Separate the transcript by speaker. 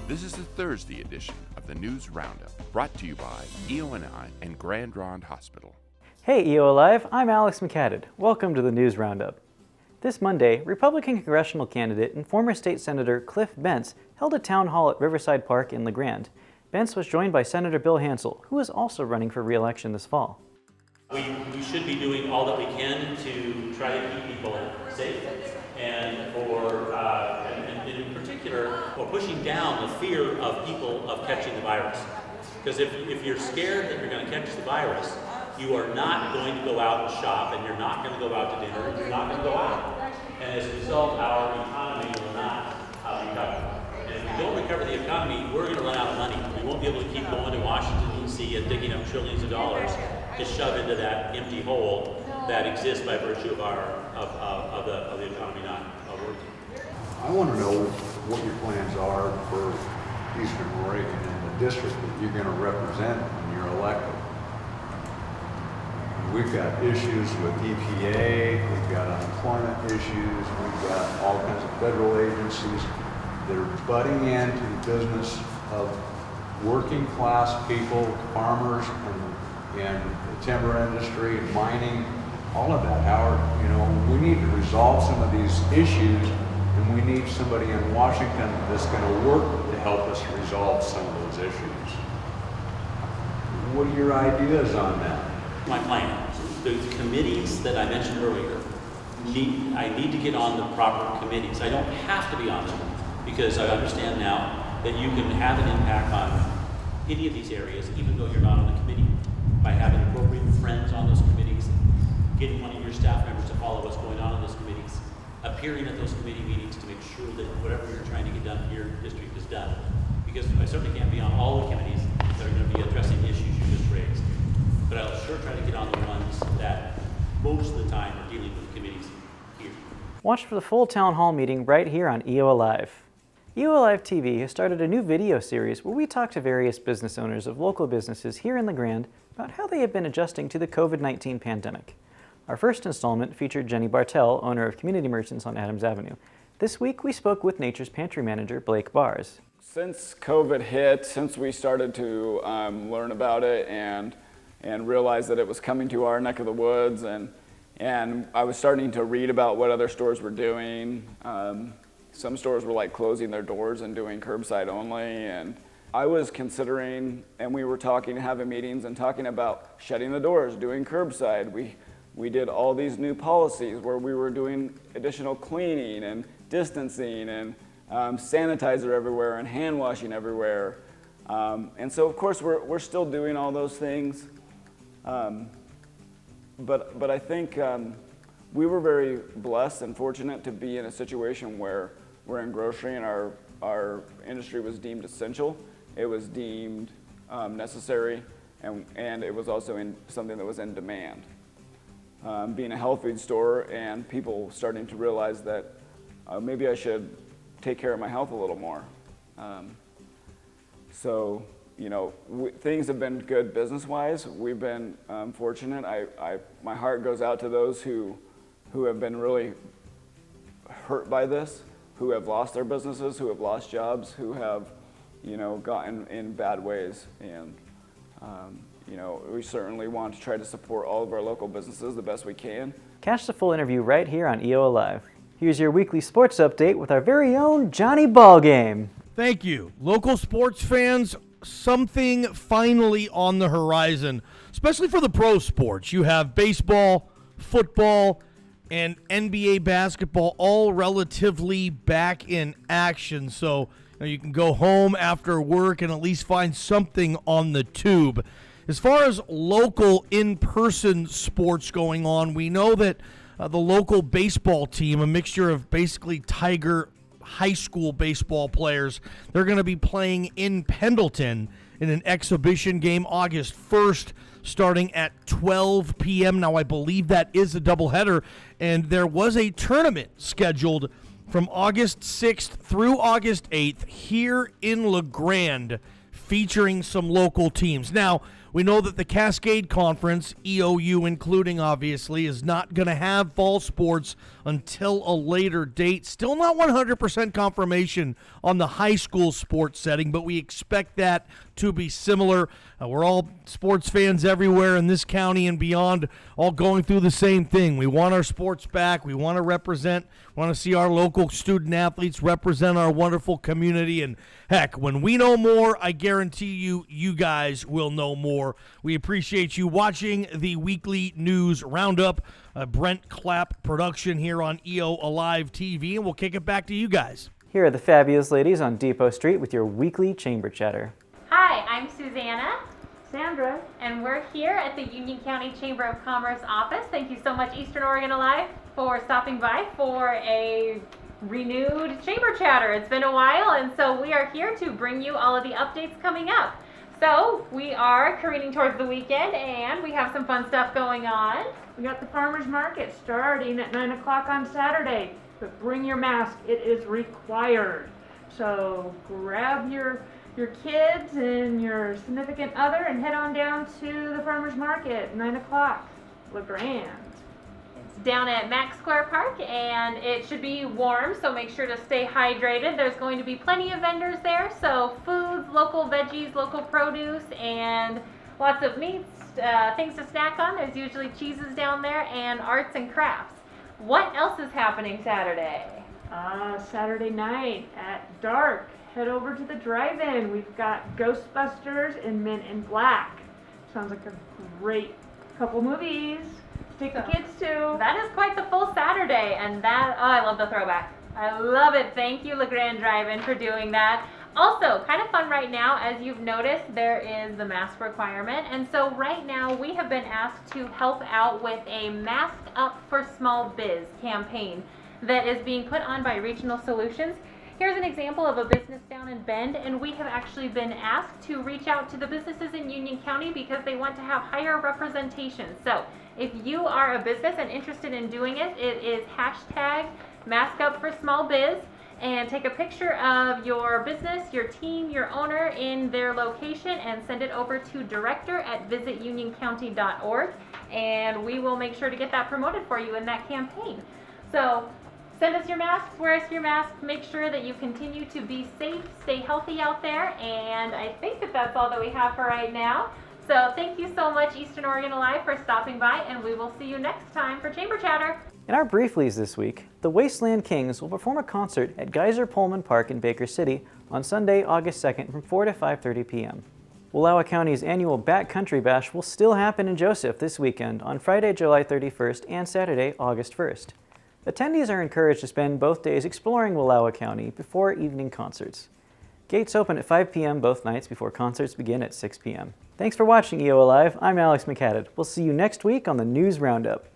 Speaker 1: This is the Thursday edition of the News Roundup, brought to you by EONI and Grande Hospital.
Speaker 2: Hey EOAlive, I'm Alex McCadden. Welcome to the News Roundup. This Monday, Republican congressional candidate and former state senator Cliff Bentz held a town hall at Riverside Park in Grande. Bentz was joined by Senator Bill Hansel, who is also running for re-election this fall.
Speaker 3: We should be doing all that we can to try to keep people safe, and in particular, for pushing down the fear of people of catching the virus. Because if you're scared that you're going to catch the virus, you are not going to go out and shop, and you're not going to go out to dinner, and you're not going to go out. And as a result, our economy will not recover. And if we don't recover the economy, we're going to run out of money. We won't be able to keep going to Washington, D.C. and digging up trillions of dollars to shove into that empty hole that exists by virtue of the economy not working.
Speaker 4: I want to know what your plans are for Eastern Oregon and the district that you're going to represent when you're elected. We've got issues with EPA, we've got unemployment issues, we've got all kinds of federal agencies that are butting into the business of working class people, farmers, and the timber industry, mining, all of that. We need to resolve some of these issues, and we need somebody in Washington that's going to work to help us resolve some of those issues. What are your ideas on that?
Speaker 3: My plan. The committees that I mentioned earlier, I need to get on the proper committees. I don't have to be on them because I understand now that you can have an impact on any of these areas even though you're not on the committee by having appropriate friends on those committees, getting one of your staff members to follow what's going on in those committees, appearing at those committee meetings to make sure that whatever you're trying to get done in your district is done. Because I certainly can't be on all the committees that are going to be addressing the issues you just raised. But I'll sure try to get on the ones that most of the time are dealing with committees here.
Speaker 2: Watch for the full town hall meeting right here on EOAlive. EOAlive TV has started a new video series where we talk to various business owners of local businesses here in Grande about how they have been adjusting to the COVID-19 pandemic. Our first installment featured Jenny Bartell, owner of Community Merchants on Adams Avenue. This week we spoke with Nature's Pantry manager Blake Bars.
Speaker 5: Since COVID hit, since we started to learn about it and realize that it was coming to our neck of the woods, and I was starting to read about what other stores were doing. Some stores were like closing their doors and doing curbside only, and I was considering, and we were talking, having meetings and talking about shutting the doors, doing curbside. We did all these new policies where we were doing additional cleaning and distancing and sanitizer everywhere and hand washing everywhere. And so of course we're still doing all those things. But I think we were very blessed and fortunate to be in a situation where we're in grocery and our industry was deemed essential. It was deemed necessary, and it was also in something that was in demand. Being a health food store and people starting to realize that maybe I should take care of my health a little more. So things have been good business-wise. We've been fortunate. My heart goes out to those who have been really hurt by this, who have lost their businesses, who have lost jobs, who have, gotten in bad ways. And, we certainly want to try to support all of our local businesses the best we can.
Speaker 2: Catch the full interview right here on EOAlive. Here's your weekly sports update with our very own Johnny Ballgame.
Speaker 6: Thank you. Local sports fans, something finally on the horizon, especially for the pro sports. You have baseball, football, and NBA basketball all relatively back in action. So you can go home after work and at least find something on the tube. As far as local in-person sports going on, we know that the local baseball team, a mixture of basically Tiger high school baseball players, they're going to be playing in Pendleton in an exhibition game August 1st starting at 12 p.m. Now, I believe that is a doubleheader, and there was a tournament scheduled from August 6th through August 8th here in Grande featuring some local teams. Now, We know that the Cascade Conference, EOU including obviously, is not going to have fall sports until a later date. Still not 100% confirmation on the high school sports setting, but we expect that to be similar. We're all sports fans everywhere in this county and beyond, all going through the same thing. We want our sports back. We want to represent, want to see our local student athletes represent our wonderful community. And heck, when we know more, I guarantee you, you guys will know more. We appreciate you watching the weekly news roundup. Brent Clapp production here on EOAlive TV, and we'll kick it back to you guys.
Speaker 2: Here are the fabulous ladies on Depot Street with your weekly Chamber Chatter.
Speaker 7: Hi, I'm Suzannah,
Speaker 8: Sandra,
Speaker 7: and we're here at the Union County Chamber of Commerce office. Thank you so much, Eastern Oregon Alive, for stopping by for a renewed Chamber Chatter. It's been a while, and so we are here to bring you all of the updates coming up. So we are careening towards the weekend, and we have some fun stuff going on.
Speaker 8: we got the farmers market starting at 9 o'clock on Saturday, but bring your mask, it is required. So grab your kids and your significant other and head on down to the farmers market, 9 o'clock, Grande.
Speaker 7: It's down at Max Square Park, and it should be warm, so make sure to stay hydrated. There's going to be plenty of vendors there, so foods, local veggies, local produce, and lots of meats, things to snack on. There's usually cheeses down there, and arts and crafts. What else is happening Saturday?
Speaker 8: Saturday night at dark, head over to the drive-in. We've got Ghostbusters and Men in Black. Sounds like a great couple movies to take the kids to.
Speaker 7: That is quite the full Saturday, and I love the throwback. I love it. Thank you, Grande Drive-In, for doing that. Also, kind of fun right now, as you've noticed, there is the mask requirement, and so right now we have been asked to help out with a Mask Up for Small Biz campaign that is being put on by Regional Solutions. Here's an example of a business down in Bend, and we have actually been asked to reach out to the businesses in Union County because they want to have higher representation. So if you are a business and interested in doing it, it is hashtag Mask Up for Small Biz, and take a picture of your business, your team, your owner in their location, and send it over to director@visitunioncounty.org, and we will make sure to get that promoted for you in that campaign. So send us your masks, wear us your mask, make sure that you continue to be safe, stay healthy out there, and I think that's all that we have for right now. So thank you so much, Eastern Oregon Alive, for stopping by, and we will see you next time for Chamber Chatter.
Speaker 2: In our Brieflies this week, the Wasteland Kings will perform a concert at Geyser Pullman Park in Baker City on Sunday, August 2nd from 4 to 5:30 p.m. Wallowa County's annual Backcountry Bash will still happen in Joseph this weekend on Friday, July 31st and Saturday, August 1st. Attendees are encouraged to spend both days exploring Wallowa County before evening concerts. Gates open at 5 p.m. both nights before concerts begin at 6 p.m. Thanks for watching EOAlive. I'm Alex McCadden. We'll see you next week on the News Roundup.